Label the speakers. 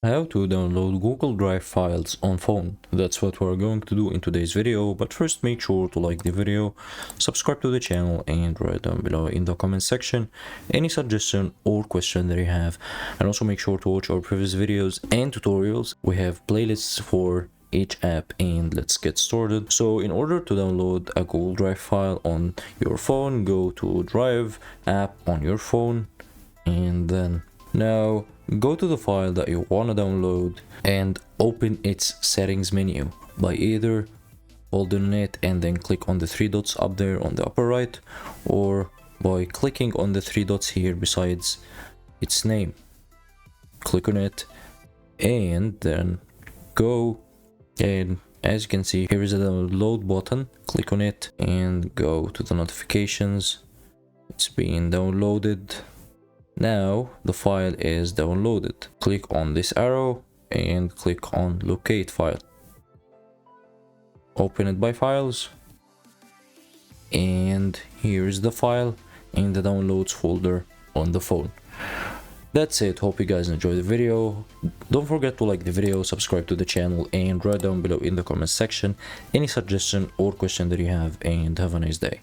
Speaker 1: How to download Google Drive files on phone. That's what we're going to do in today's video, but first make sure to like the video, subscribe to the channel, and write down below in the comment section any suggestion or question that you have. And also make sure to watch our previous videos and tutorials. We have playlists for each app, and let's get started. So in order to download a Google Drive file on your phone, go to Drive app on your phone, and then now go to the file that you want to download and open its settings menu by either holding it and then click on the three dots up there on the upper right, or by clicking on the three dots here besides its name. Click on it and then go, and as you can see here is a download button. Click on it and go to the notifications. It's being downloaded. Now the file is downloaded. Click on this arrow and click on locate file. Open it by files, and here is the file in the downloads folder on the phone. That's it. Hope you guys enjoyed the video. Don't forget to like the video, subscribe to the channel, and write down below in the comment section any suggestion or question that you have, and have a nice day.